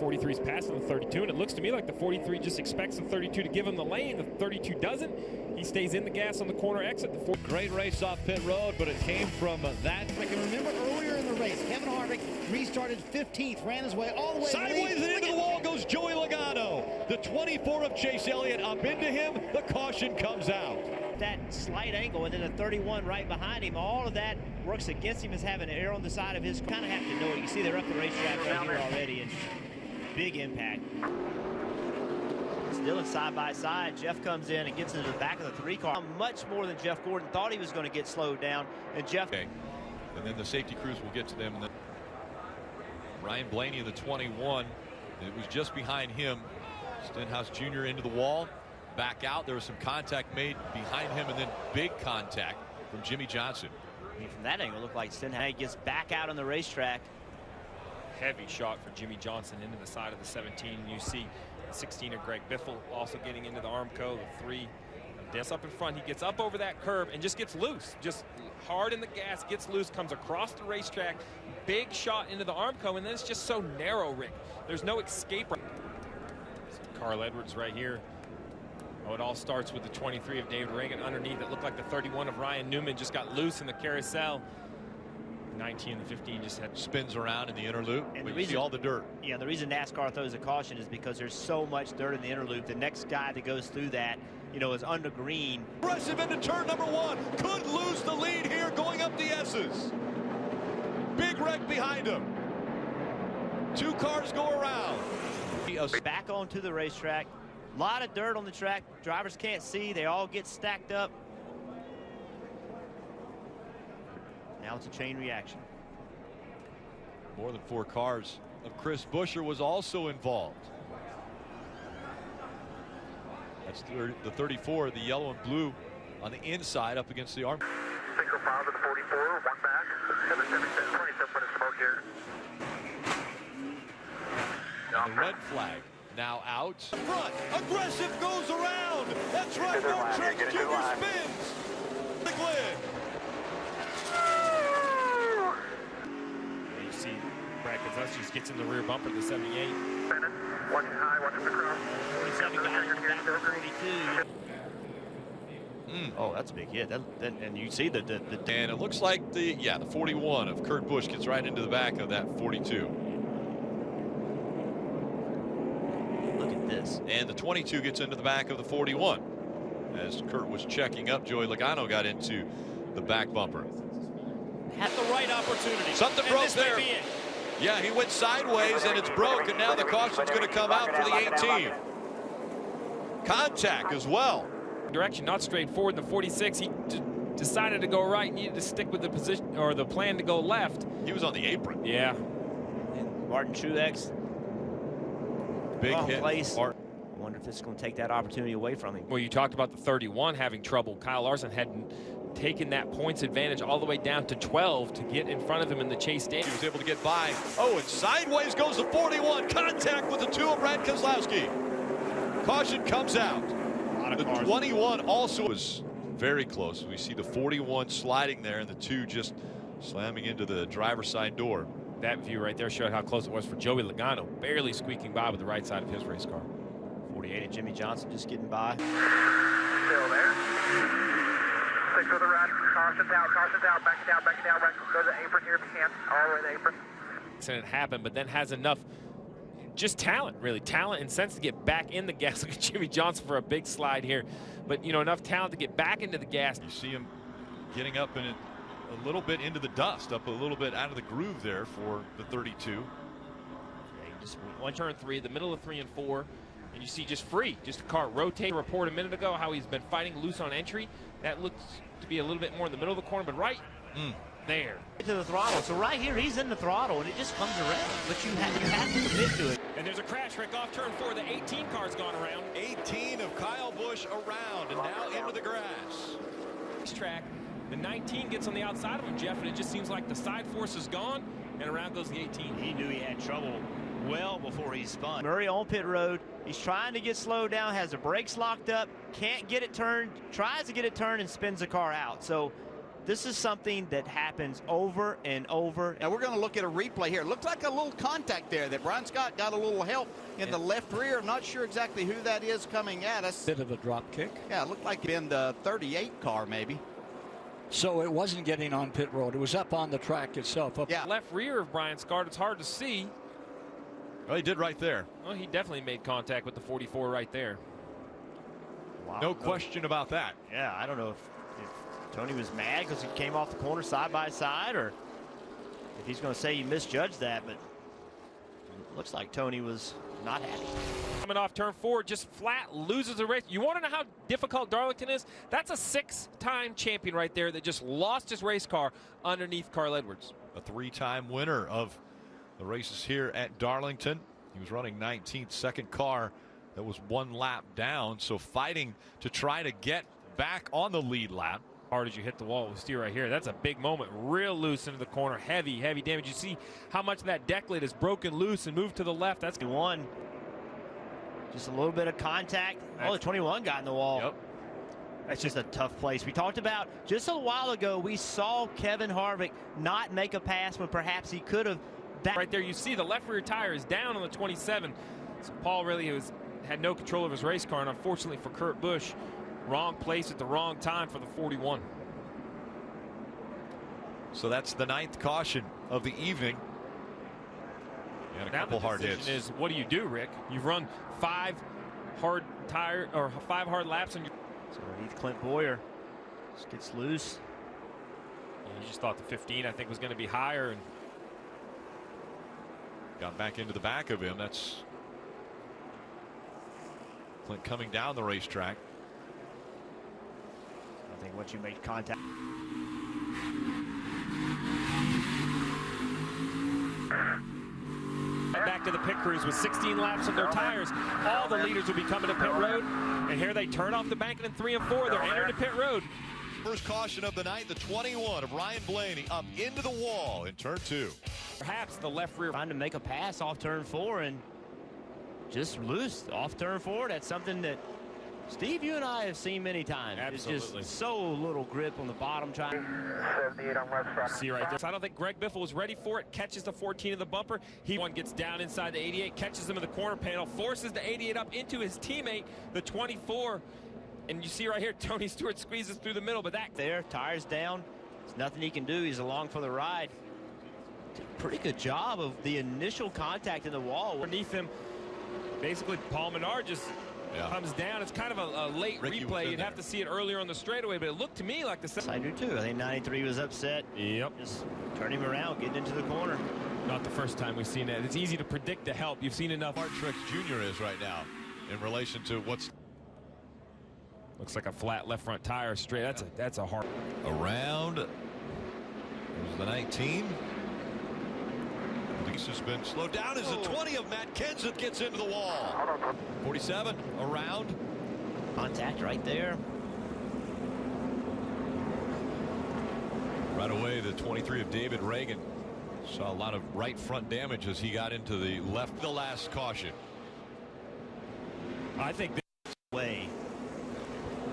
43's passing the 32, and it looks to me like the 43 just expects the 32 to give him the lane. The 32 doesn't. He stays in the gas on the corner exit. Great race off pit road, but it came from that. I can remember earlier in the race, Kevin Harvick restarted 15th, ran his way all the way. Sideways and into the wall goes Joey Logano. The 24 of Chase Elliott up into him. The caution comes out. That slight angle and then the 31 right behind him, all of that works against him as having an air on the side of his car. Kind of have to know it. You see they're up the racetrack right here already, and big impact. Still in side by side. Jeff comes in and gets into the back of the 3 car. Much more than Jeff Gordon thought he was going to get slowed down. And Jeff. Okay. And then the safety crews will get to them. And then Ryan Blaney in the 21. It was just behind him. Stenhouse Jr. into the wall. Back out. There was some contact made behind him, and then big contact from Jimmy Johnson. I mean, from that angle, it looked like Stenhouse gets back out on the racetrack. Heavy shot for Jimmy Johnson into the side of the 17. You see 16 of Greg Biffle also getting into the Armco. The 3 of Des up in front. He gets up over that curb and just gets loose. Just hard in the gas, gets loose, comes across the racetrack. Big shot into the Armco, and then it's just so narrow, Rick. There's no escape. Carl Edwards right here. Oh, it all starts with the 23 of David Reagan underneath. It looked like the 31 of Ryan Newman just got loose in the carousel. 19 and the 15 just had spins around in the inner loop. And we see all the dirt. Yeah, the reason NASCAR throws a caution is because there's so much dirt in the inner loop. The next guy that goes through that, you know, is under green. Aggressive into turn number 1. Could lose the lead here going up the S's. Big wreck behind him. 2 cars go around. Back onto the racetrack. A lot of dirt on the track. Drivers can't see. They all get stacked up. Now it's a chain reaction. More than 4 cars of Chris Buescher was also involved. That's the 34, the yellow and blue on the inside up against the arm. 605 to the 44, one back. 777, 27 foot of smoke here. And the red flag now out. Front, aggressive goes around. That's right, Mark Jr. spins. The Glen. You see Brad Gonzalez just gets in the rear bumper of the 78. Watching high, watching the cross. 47 guys in the back of 42. Oh, that's a big hit. And you see the and it looks like the 41 of Kurt Busch gets right into the back of that 42. Look at this. And the 22 gets into the back of the 41. As Kurt was checking up, Joey Logano got into the back bumper. Had the right opportunity. Something broke there. Yeah, he went sideways and it's broke, and now the caution's going to come out for the 18. Contact as well. Direction not straightforward. The 46, he decided to go right, needed to stick with the position or the plan to go left. He was on the apron. Yeah. And Martin Truex. Big hit. Place. I wonder if this is going to take that opportunity away from him. Well, you talked about the 31 having trouble. Kyle Larson hadn't taken that points advantage all the way down to 12 to get in front of him in the chase stage. He was able to get by. Oh, and sideways goes the 41. Contact with the 2 of Brad Keselowski. Caution comes out. The 21 also was very close. We see the 41 sliding there and the 2 just slamming into the driver's side door. That view right there showed how close it was for Joey Logano, barely squeaking by with the right side of his race car. 48 and Jimmy Johnson just getting by. Still there. 6 for the run. Caution's out, back it down, right. Go to the apron here if you can. All the way to the apron. Accident happened, but then has enough just talent, really. Talent and sense to get back in the gas. Look at Jimmy Johnson for a big slide here. But, you know, enough talent to get back into the gas. You see him getting up in it a little bit into the dust, up a little bit out of the groove there for the 32. Yeah, just one turn 3, the middle of 3 and 4. And you see just free, just a car rotate. Report a minute ago how he's been fighting loose on entry. That looks to be a little bit more in the middle of the corner, but right there. To the throttle. So right here, he's in the throttle, and it just comes around. But you have to commit to it. And there's a crash wreck off turn 4. The 18 car's gone around. 18 of Kyle Busch around and now into the grass. Track. The 19 gets on the outside of him, Jeff, and it just seems like the side force is gone, and around goes the 18. He knew he had trouble well before he spun. Murray on pit road. He's trying to get slowed down, has the brakes locked up, can't get it turned, tries to get it turned and spins the car out. So this is something that happens over and over. Now we're going to look at a replay here. It looked like a little contact there that Brian Scott got a little help in the left rear. I'm not sure exactly who that is coming at us. Bit of a drop kick. Yeah, it looked like in the 38 car maybe. So it wasn't getting on pit road. It was up on the track itself. Yeah. Left rear of Brian Scott, it's hard to see. Well, he did right there. Well, he definitely made contact with the 44 right there. Wow. No question about that. Yeah, I don't know if Tony was mad because he came off the corner side by side, or if he's going to say he misjudged that, but it looks like Tony was not happy. Coming off turn 4, just flat loses the race. You want to know how difficult Darlington is? That's a 6-time champion right there that just lost his race car underneath Carl Edwards. A 3-time winner of the races here at Darlington. He was running 19th, second car that was 1 lap down, so fighting to try to get back on the lead lap. Hard as you hit the wall with steer right here. That's a big moment. Real loose into the corner. Heavy damage. You see how much of that deck lid is broken loose and moved to the left. That's one. Just a little bit of contact. Oh, the 21 got in the wall. Yep. That's just a tough place. We talked about just a while ago, we saw Kevin Harvick not make a pass when perhaps he could have. Right there, you see the left rear tire is down on the 27. So Paul really had no control of his race car, and unfortunately for Kurt Busch, wrong place at the wrong time for the 41. So that's the 9th caution of the evening. And a couple hard hits. Is what do you do, Rick? You've run 5 hard laps on your. So underneath Clint Boyer, just gets loose. Yeah, you just thought the 15, I think, was going to be higher, and got back into the back of him. That's Clint coming down the racetrack. I think once you make contact. Back to the pit crews with 16 laps on their tires. All the leaders will be coming to pit road, and here they turn off the bank, and in 3 and 4 they're entering the pit road. First caution of the night, the 21 of Ryan Blaney up into the wall in turn 2. Perhaps the left rear trying to make a pass off turn 4 and just loose off turn 4. That's something that Steve, you and I have seen many times. Absolutely. It's just so little grip on the bottom. See right there. So I don't think Greg Biffle was ready for it. Catches the 14 of the bumper. One gets down inside the 88, catches him in the corner panel, forces the 88 up into his teammate, the 24. And you see right here, Tony Stewart squeezes through the middle, but that there, tires down. There's nothing he can do. He's along for the ride. Did a pretty good job of the initial contact in the wall. Underneath him, basically Paul Menard just comes down. It's kind of a late replay. You'd have to see it earlier on the straightaway, but it looked to me like the. I do too. I think 93 was upset. Yep. Just turn him around, getting into the corner. Not the first time we've seen that. It's easy to predict the help. You've seen enough. Hart Truex Jr. is right now in relation to what's. Looks like a flat left front tire straight. That's a hard. Around. There's the 19. This has been slowed down as the 20 of Matt Kenseth gets into the wall. 47 around. Contact right there. Right away, the 23 of David Reagan saw a lot of right front damage as he got into the left. The last caution. I think this way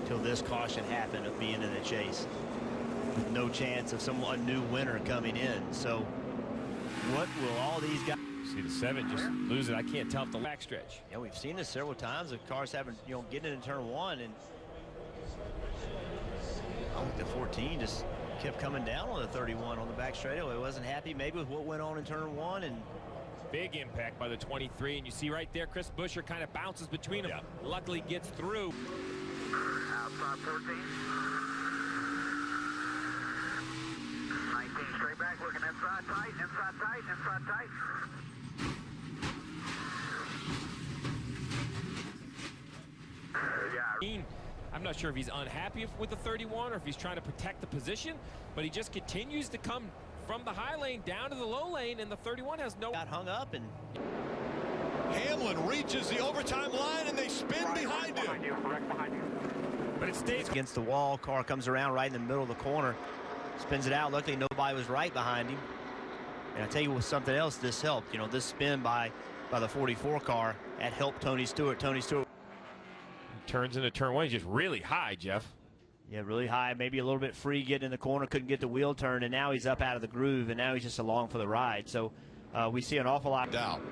till this caution happened of being in the chase. With no chance of a new winner coming in. So what will all these guys see? The 7 just lose it. I can't tell if the backstretch. Yeah, we've seen this several times of cars having, getting into turn 1, and I think the 14 just kept coming down on the 31 on the back straightaway. Wasn't happy maybe with what went on in turn 1, and big impact by the 23, and you see right there Chris Buescher kind of bounces between them. Luckily gets through. Outside 14. 19 straight back, looking inside tight, inside tight, inside tight. I'm not sure if he's unhappy with the 31 or if he's trying to protect the position, but he just continues to come from the high lane down to the low lane, and the 31 has no. Got hung up, and Hamlin reaches the overtime line, and they spin behind him. But it stays against the wall. Car comes around right in the middle of the corner, spins it out. Luckily, nobody was right behind him. And I tell you, with something else, this helped. This spin by the 44 car that helped Tony Stewart. Tony Stewart turns into turn 1. He's just really high, Jeff. Yeah, really high. Maybe a little bit free getting in the corner. Couldn't get the wheel turn, and now he's up out of the groove, and now he's just along for the ride. So we see an awful lot down.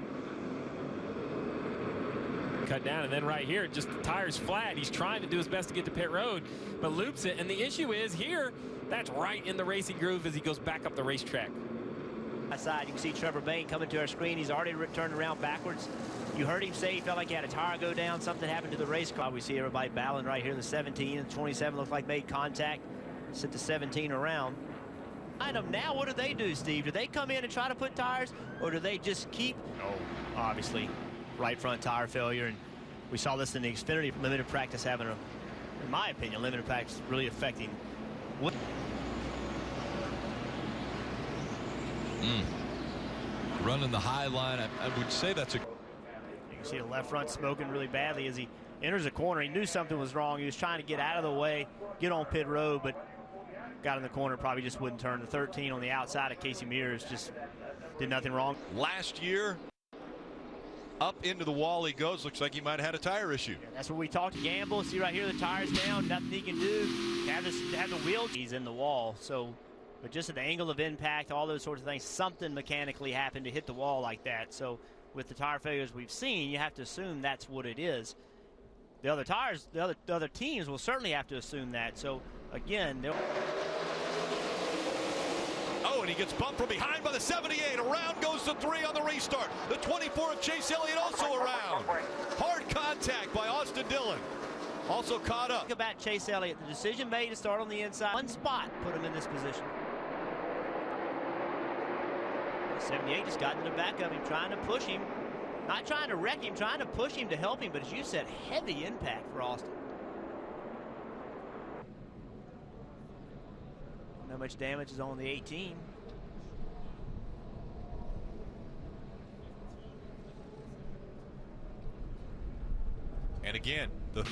Cut down, and then right here, just the tire's flat. He's trying to do his best to get to pit road, but loops it. And the issue is here, that's right in the racing groove as he goes back up the racetrack. Side, you can see Trevor Bain coming to our screen. He's already turned around backwards. You heard him say he felt like he had a tire go down. Something happened to the race car. We see everybody battling right here. The 17 and 27 look like made contact. Sent the 17 around. Now, what do they do, Steve? Do they come in and try to put tires, or do they just keep? Oh, obviously, right front tire failure. And we saw this in the Xfinity limited practice having in my opinion, limited practice really affecting what. Running the high line, I would say that's a. You can see the left front smoking really badly as he enters the corner. He knew something was wrong. He was trying to get out of the way, get on pit road, but got in the corner, probably just wouldn't turn. The 13 on the outside of Casey Mears just did nothing wrong. Last year, Up into the wall he goes. Looks like he might have had a tire issue. Yeah, that's what we talked to Gamble. See right here, the tire's down. Nothing he can do. Have the wheel. He's in the wall. So, but just at the angle of impact, all those sorts of things, something mechanically happened to hit the wall like that. So, with the tire failures we've seen, you have to assume that's what it is. The other tires, the other teams will certainly have to assume that. So, again, they'll. Oh, and he gets bumped from behind by the 78. Around goes the 3 on the restart. The 24 of Chase Elliott also around. Hard contact by Austin Dillon. Also caught up. Think about Chase Elliott. The decision made to start on the inside. One spot put him in this position. 78 just got in the back of him, trying to push him. Not trying to wreck him, trying to push him to help him. But as you said, heavy impact for Austin. How much damage is on the 18? And again, the 8.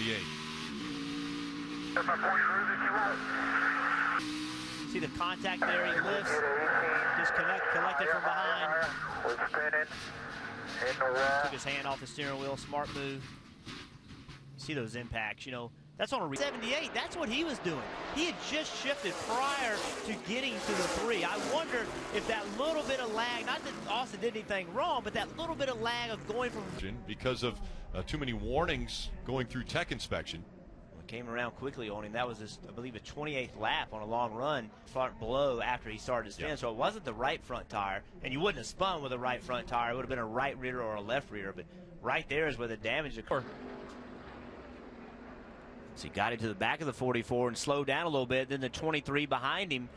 See the contact there, he lifts, just collected from behind. Took his hand off the steering wheel, smart move. See those impacts, you know. That's on a 78. That's what he was doing. He had just shifted prior to getting to the 3. I wonder if that little bit of lag, not that Austin did anything wrong, but that little bit of lag of going from. Because of too many warnings going through tech inspection. Well, it came around quickly on him. That was his, I believe, a 28th lap on a long run, front blow after he started to spin. Yep. So it wasn't the right front tire, and you wouldn't have spun with a right front tire. It would have been a right rear or a left rear, but right there is where the damage occurred. So he got into the back of the 44 and slowed down a little bit. Then the 23 behind him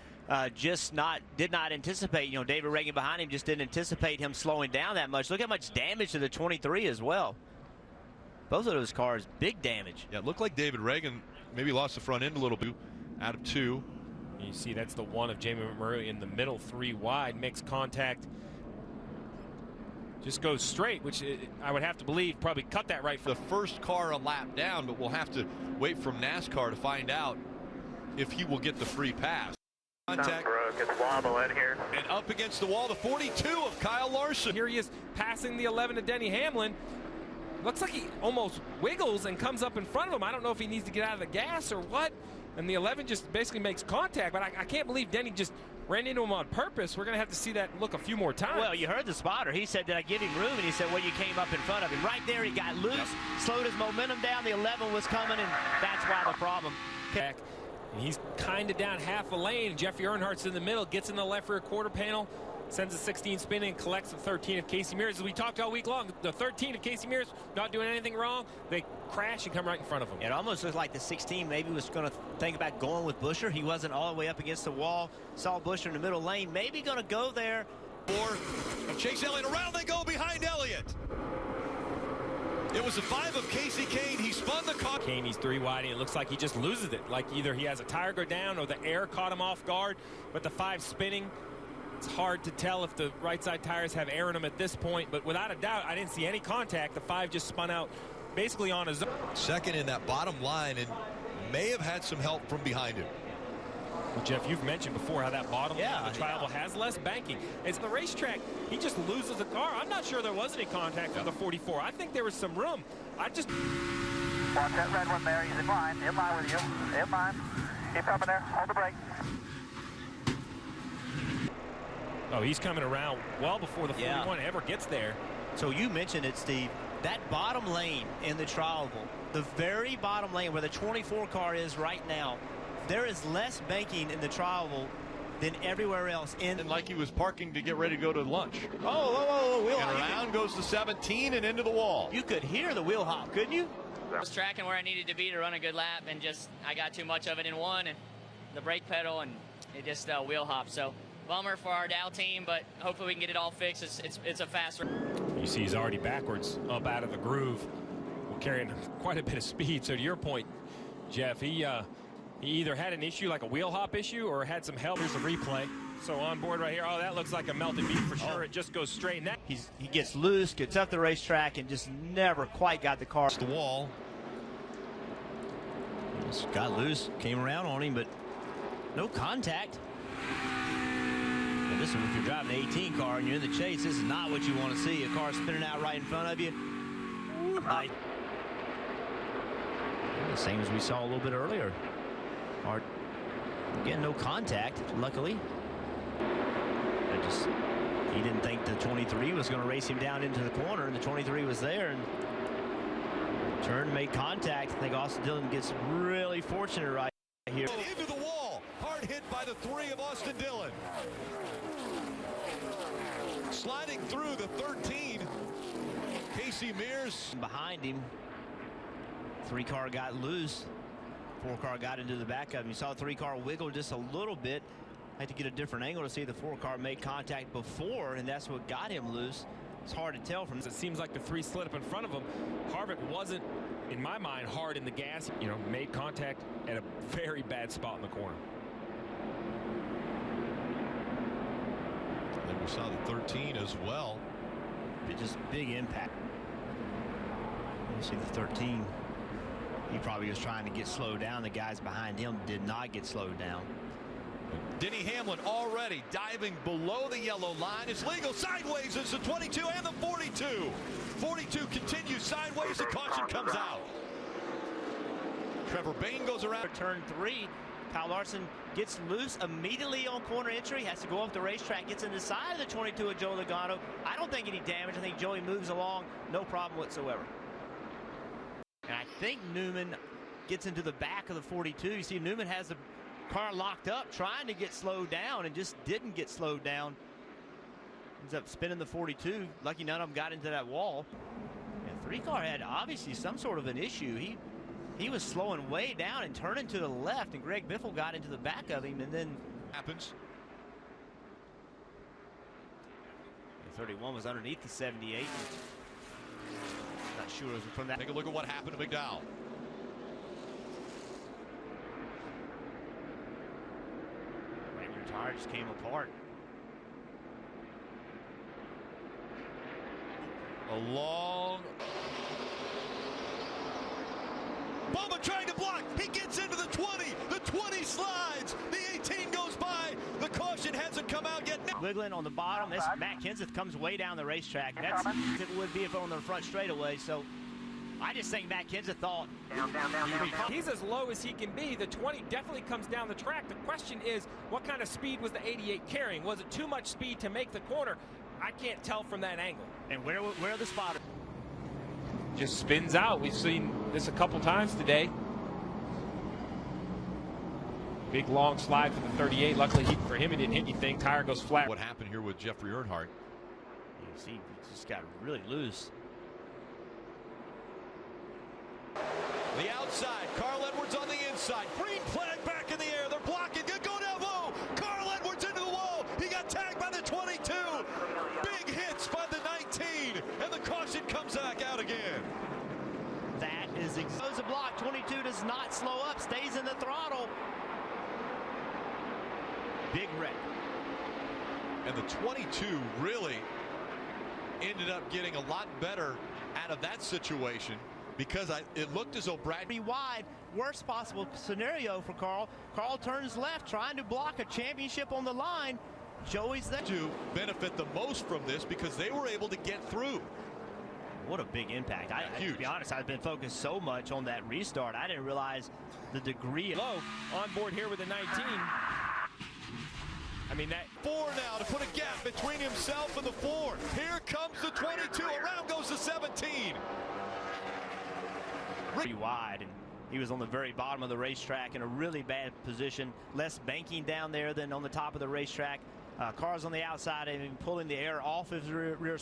did not anticipate. You know, David Reagan behind him just didn't anticipate him slowing down that much. Look how much damage to the 23 as well. Both of those cars, big damage. Yeah, it looked like David Reagan maybe lost the front end a little bit out of 2. You see that's the 1 of Jamie McMurray in the middle, 3 wide, makes contact. Just goes straight, which I would have to believe probably cut that right. The first car a lap down, but we'll have to wait from NASCAR to find out if he will get the free pass. Contact. It's wobbling here. And up against the wall, the 42 of Kyle Larson. Here he is passing the 11 to Denny Hamlin. Looks like he almost wiggles and comes up in front of him. I don't know if he needs to get out of the gas or what. And the 11 just basically makes contact, but I can't believe Denny just ran into him on purpose. We're going to have to see that look a few more times. Well, you heard the spotter. He said, did I give him room? And he said, well, you came up in front of him. Right there, he got loose, slowed his momentum down. The 11 was coming, and that's why the problem. And he's kind of down half a lane. Jeffrey Earnhardt's in the middle, gets in the left rear quarter panel, sends a 16 spinning, collects the 13 of Casey Mears. As we talked all week long, the 13 of Casey Mears not doing anything wrong. They crash and come right in front of him. It almost looked like the 16 maybe was going to think about going with Buescher. He wasn't all the way up against the wall. Saw Buescher in the middle lane. Maybe going to go there. Or Chase Elliott around they go behind Elliott. It was a 5 of Casey Kane. He spun the car. Kane, he's 3 wide, and it looks like he just loses it. Like either he has a tire go down or the air caught him off guard. But the 5 spinning. It's hard to tell if the right side tires have air in them at this point, but without a doubt, I didn't see any contact. The 5 just spun out basically on his own. Second in that bottom line and may have had some help from behind him. Well, Jeff, you've mentioned before how that bottom line of the tri-oval has less banking. It's the racetrack. He just loses the car. I'm not sure there was any contact from the 44. I think there was some room. Watch that red one there. He's in line with you. In line. Keep coming there. Hold the brake. Oh, he's coming around well before the 41 ever gets there. So you mentioned it, Steve. That bottom lane in the tri-oval, the very bottom lane where the 24 car is right now, there is less banking in the tri-oval than everywhere else. And like he was parking to get ready to go to lunch. Oh, wheel hop. And around goes the 17 and into the wall. You could hear the wheel hop, couldn't you? I was tracking where I needed to be to run a good lap, and I got too much of it in one, and the brake pedal, and it just wheel hopped. So bummer for our Dow team, but hopefully we can get it all fixed. It's a fast race. You see he's already backwards up out of the groove. We're carrying quite a bit of speed. So to your point, Jeff, he either had an issue like a wheel hop issue or had some help. Here's a replay. So on board right here, oh, that looks like a melted bead for sure. It just goes straight. And he gets loose, gets up the racetrack, and just never quite got the car. The wall. Just got loose, came around on him, but no contact. This is if you're driving an 18 car and you're in the chase, this is not what you want to see. A car spinning out right in front of you. Right. The same as we saw a little bit earlier. Again, no contact, luckily. He didn't think the 23 was going to race him down into the corner, and the 23 was there and turned, made contact. I think Austin Dillon gets really fortunate right here. Into the wall, hard hit by the 3 of Austin Dillon. Sliding through the 13, Casey Mears. Behind him, 3 car got loose. 4 car got into the back of him. You saw the 3 car wiggle just a little bit. I had to get a different angle to see the 4 car make contact before, and that's what got him loose. It's hard to tell from. It seems like the 3 slid up in front of him. Harvick wasn't, in my mind, hard in the gas. You know, made contact at a very bad spot in the corner. Then we saw the 13 as well. Just big impact. You see the 13. He probably was trying to get slowed down. The guys behind him did not get slowed down. Denny Hamlin already diving below the yellow line. It's legal sideways. It's the 22 and the 42. 42 continues sideways. The caution comes out. Trevor Bayne goes around. Turn 3. Kyle Larson gets loose immediately on corner entry. Has to go off the racetrack. Gets in the side of the 22 of Joey Logano. I don't think any damage. I think Joey moves along. No problem whatsoever. And I think Newman gets into the back of the 42. You see Newman has the car locked up trying to get slowed down and just didn't get slowed down. Ends up spinning the 42. Lucky none of them got into that wall. And 3 car had obviously some sort of an issue. He was slowing way down and turning to the left, and Greg Biffle got into the back of him, and then happens. The 31 was underneath the 78. Not sure it was from that. Take a look at what happened to McDowell. Your tire just came apart. A long. Bubba trying to block. He gets into the 20. The 20 slides. The 18 goes by. The caution hasn't come out yet. Wiggling on the bottom. This Matt Kenseth comes way down the racetrack. That's it would be if on the front straightaway. So I just think Matt Kenseth thought. He's as low as he can be. The 20 definitely comes down the track. The question is, what kind of speed was the 88 carrying? Was it too much speed to make the corner? I can't tell from that angle. And where are the spotters? Just spins out. We've seen this a couple times today. Big long slide for the 38. Luckily for him, he didn't hit anything. Tire goes flat. What happened here with Jeffrey Earnhardt? You see, he just got really loose. The outside, Carl Edwards on the inside. Green flag back in the air. They're blocking. Go down low. Carl Edwards into the wall. He got tagged by the 22. Big hits by the 19. And the caution comes back out again. That is a block. 22 does not slow up. Stays in the throttle. Big wreck. And the 22 really ended up getting a lot better out of that situation, because it looked as though Bradley wide. Worst possible scenario for Carl. Carl turns left, trying to block a championship on the line. Joey's there to benefit the most from this, because they were able to get through. What a big impact. To be honest, I've been focused so much on that restart, I didn't realize the degree. Low on board here with the 19. I mean, that 4 now to put a gap between himself and the 4. Here comes the 22. Around goes the 17. Pretty wide, and he was on the very bottom of the racetrack in a really bad position. Less banking down there than on the top of the racetrack. Cars on the outside and pulling the air off his rear